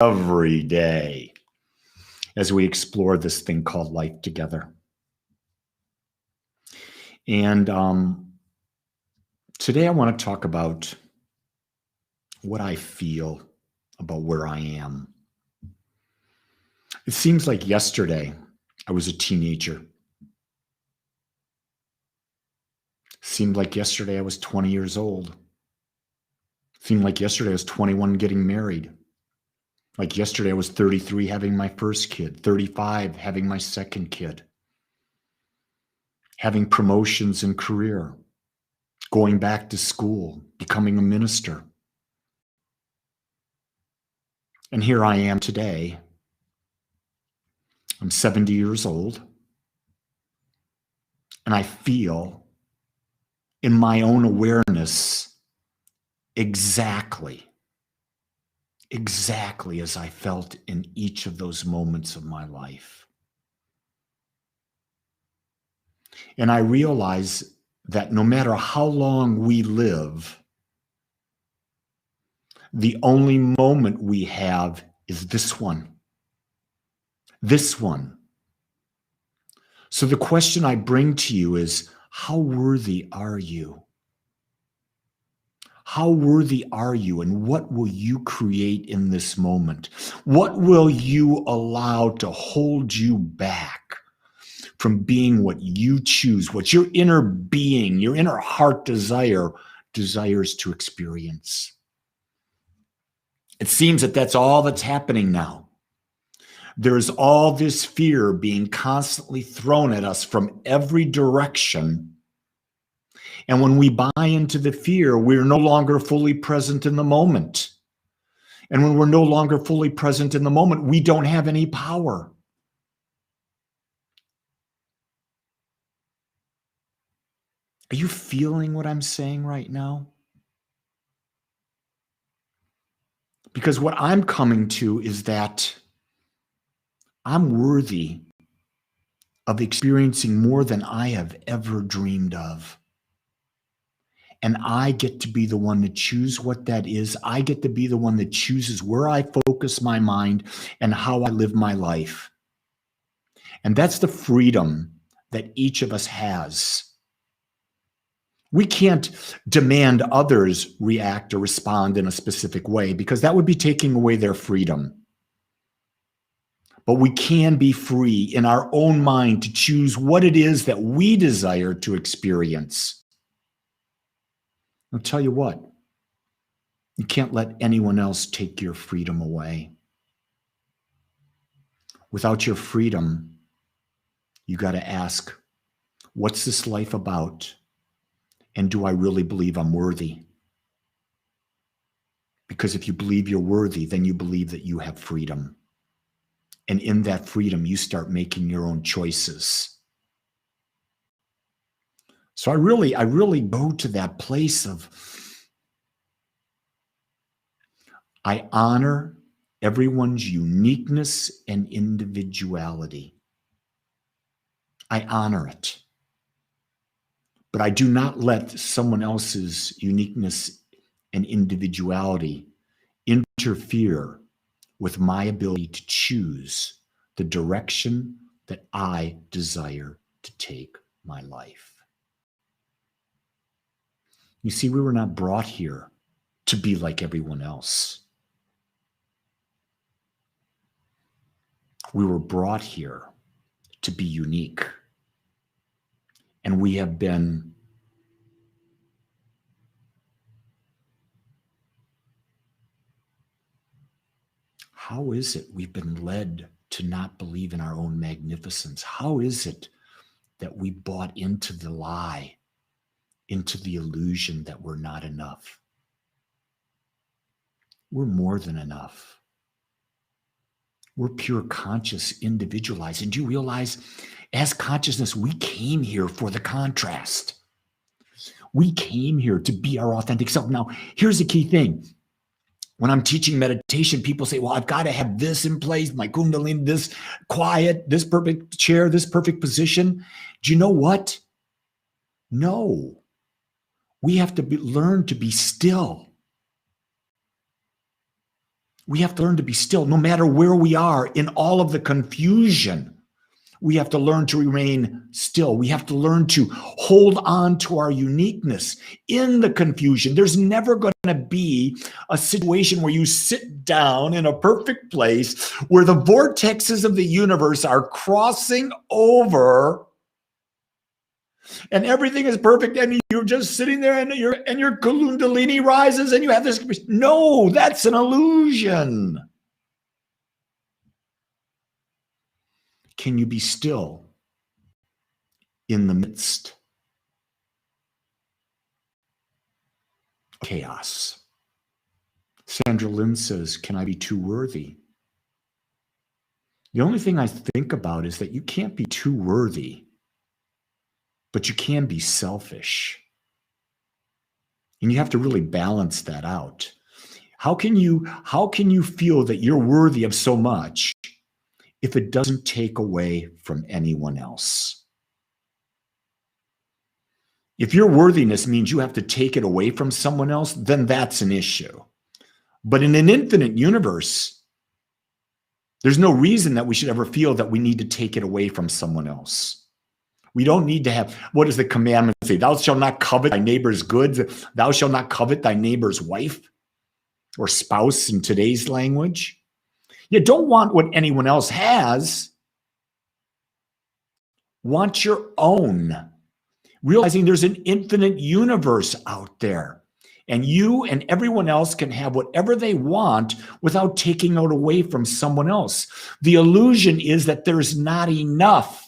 every day as we explore this thing called life together. And today I want to talk about what I feel about where I am. It seems like yesterday I was a teenager. Seemed like yesterday I was 20 years old. Seemed like yesterday I was 21 getting married. Like yesterday I was 33 having my first kid, 35 having my second kid, having promotions in career, going back to school, becoming a minister. And here I am today. I'm 70 years old. And I feel in my own awareness exactly as I felt in each of those moments of my life. And I realize that no matter how long we live, the only moment we have is this one. This one. So the question I bring to you is, how worthy are you? How worthy are you, and what will you create in this moment? What will you allow to hold you back from being what you choose, what your inner being, your inner heart desires to experience? It seems that that's all that's happening now. There's all this fear being constantly thrown at us from every direction. And when we buy into the fear, we're no longer fully present in the moment. And when we're no longer fully present in the moment, we don't have any power. Are you feeling what I'm saying right now? Because what I'm coming to is that I'm worthy of experiencing more than I have ever dreamed of. And I get to be the one to choose what that is. I get to be the one that chooses where I focus my mind and how I live my life. And that's the freedom that each of us has. We can't demand others react or respond in a specific way because that would be taking away their freedom. But we can be free in our own mind to choose what it is that we desire to experience. I'll tell you what, you can't let anyone else take your freedom away. Without your freedom, you got to ask, what's this life about? And do I really believe I'm worthy? Because if you believe you're worthy, then you believe that you have freedom. And in that freedom, you start making your own choices. So I really go to that place of, I honor everyone's uniqueness and individuality. I honor it. But I do not let someone else's uniqueness and individuality interfere with my ability to choose the direction that I desire to take my life. You see, we were not brought here to be like everyone else. We were brought here to be unique. And we have been how is it we've been led to not believe in our own magnificence? How is it that we bought into the lie, into the illusion that we're not enough? We're more than enough. We're pure conscious, individualized. And do you realize, as consciousness, we came here for the contrast. We came here to be our authentic self. Now, here's the key thing. When I'm teaching meditation, people say, well, I've got to have this in place, my kundalini, this quiet, this perfect chair, this perfect position. Do you know what? No. We have to learn to be still. We have to learn to be still no matter where we are in all of the confusion. We have to learn to remain still. We have to learn to hold on to our uniqueness in the confusion. There's never going to be a situation where you sit down in a perfect place where the vortexes of the universe are crossing over and everything is perfect and you're just sitting there and your kundalini rises and you have this. No, that's an illusion. Can you be still in the midst of chaos? Sandra Lynn says, can I be too worthy? The only thing I think about is that you can't be too worthy, but you can be selfish. And you have to really balance that out. How can you feel that you're worthy of so much if it doesn't take away from anyone else? If your worthiness means you have to take it away from someone else, then that's an issue. But in an infinite universe, there's no reason that we should ever feel that we need to take it away from someone else. We don't need to have, what does the commandment say? Thou shalt not covet thy neighbor's goods. Thou shalt not covet thy neighbor's wife or spouse in today's language. You don't want what anyone else has. Want your own. Realizing there's an infinite universe out there. And you and everyone else can have whatever they want without taking it away from someone else. The illusion is that there's not enough.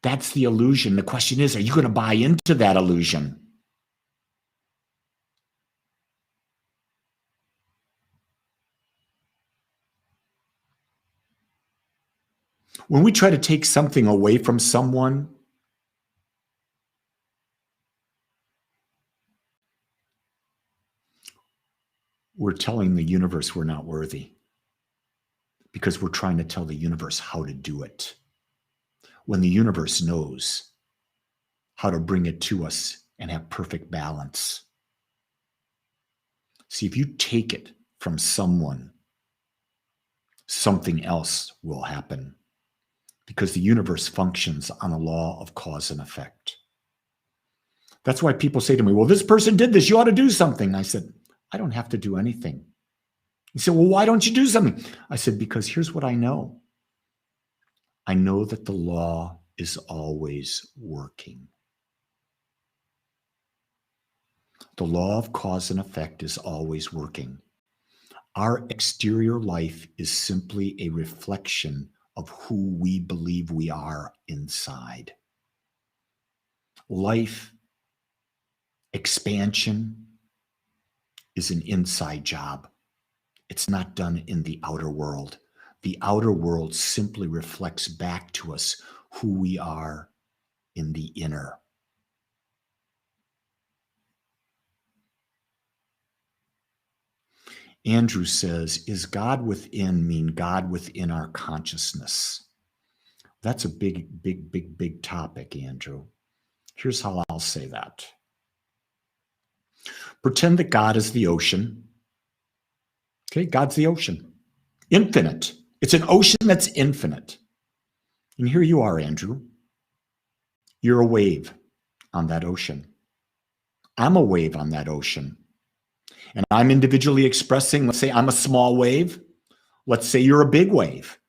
That's the illusion. The question is, are you going to buy into that illusion? When we try to take something away from someone, we're telling the universe we're not worthy because we're trying to tell the universe how to do it. When the universe knows how to bring it to us and have perfect balance. See, if you take it from someone, something else will happen because the universe functions on a law of cause and effect. That's why people say to me, well, this person did this, you ought to do something. I said, I don't have to do anything. He said, well, why don't you do something? I said, because here's what I know. I know that the law is always working. The law of cause and effect is always working. Our exterior life is simply a reflection of who we believe we are inside. Life expansion is an inside job. It's not done in the outer world. The outer world simply reflects back to us who we are in the inner. Andrew says, is God within mean God within our consciousness? That's a big topic, Andrew. Here's how I'll say that. Pretend that God is the ocean. Okay, God's the ocean. Infinite. It's an ocean that's infinite. And here you are, Andrew. You're a wave on that ocean. I'm a wave on that ocean. And I'm individually expressing, let's say I'm a small wave. Let's say you're a big wave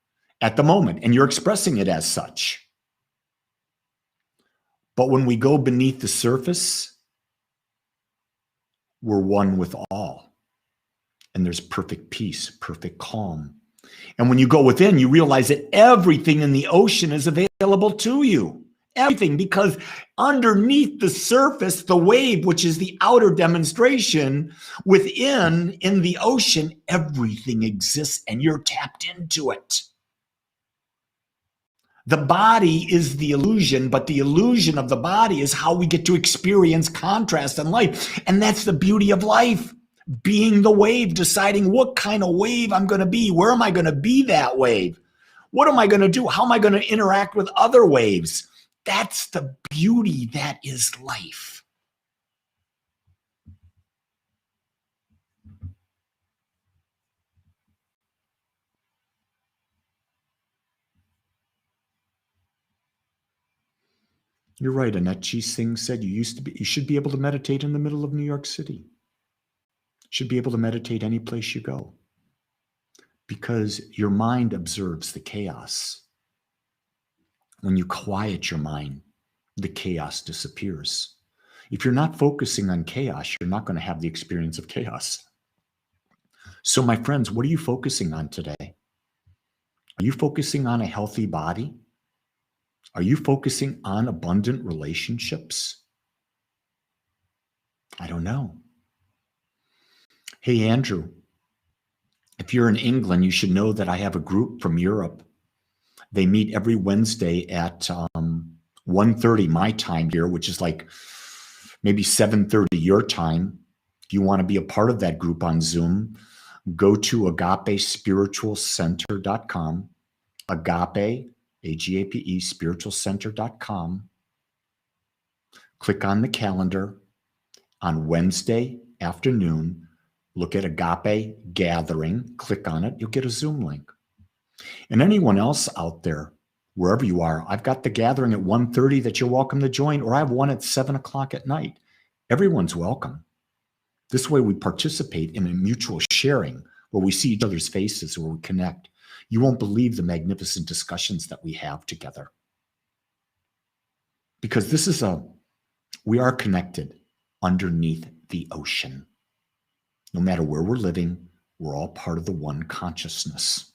at the moment, and you're expressing it as such. But when we go beneath the surface, we're one with all. And there's perfect peace, perfect calm. And when you go within, you realize that everything in the ocean is available to you. Everything, because underneath the surface, the wave, which is the outer demonstration, within, in the ocean, everything exists and you're tapped into it. The body is the illusion, but the illusion of the body is how we get to experience contrast in life. And that's the beauty of life. Being the wave, deciding what kind of wave I'm going to be. Where am I going to be that wave? What am I going to do? How am I going to interact with other waves? That's the beauty that is life. You're right. Annette G. Singh said you should be able to meditate in the middle of New York City. Should be able to meditate any place you go. Because your mind observes the chaos. When you quiet your mind, the chaos disappears. If you're not focusing on chaos, you're not going to have the experience of chaos. So, my friends, what are you focusing on today? Are you focusing on a healthy body? Are you focusing on abundant relationships? I don't know. Hey, Andrew, if you're in England, you should know that I have a group from Europe. They meet every Wednesday at 1:30 my time here, which is like maybe 7:30 your time. If you want to be a part of that group on Zoom, go to agapespiritualcenter.com, agape, A-G-A-P-E, spiritualcenter.com. Click on the calendar on Wednesday afternoon. Look at Agape Gathering. Click on it. You'll get a Zoom link. And anyone else out there, wherever you are, I've got the gathering at 1:30 that you're welcome to join, or I have one at 7 o'clock at night. Everyone's welcome. This way we participate in a mutual sharing where we see each other's faces, where we connect. You won't believe the magnificent discussions that we have together. Because we are connected underneath the ocean. No matter where we're living, we're all part of the one consciousness.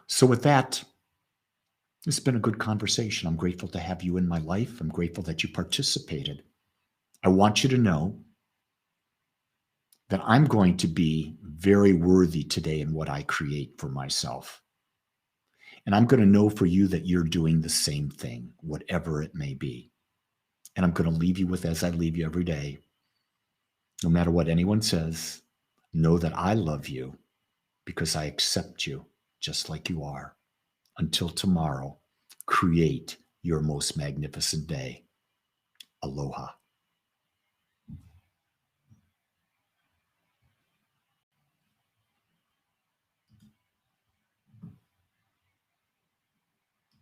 So with that, it's been a good conversation. I'm grateful to have you in my life. I'm grateful that you participated. I want you to know that I'm going to be very worthy today in what I create for myself. And I'm going to know for you that you're doing the same thing, whatever it may be. And I'm going to leave you with, as I leave you every day, no matter what anyone says, know that I love you because I accept you just like you are. Until tomorrow, create your most magnificent day. Aloha.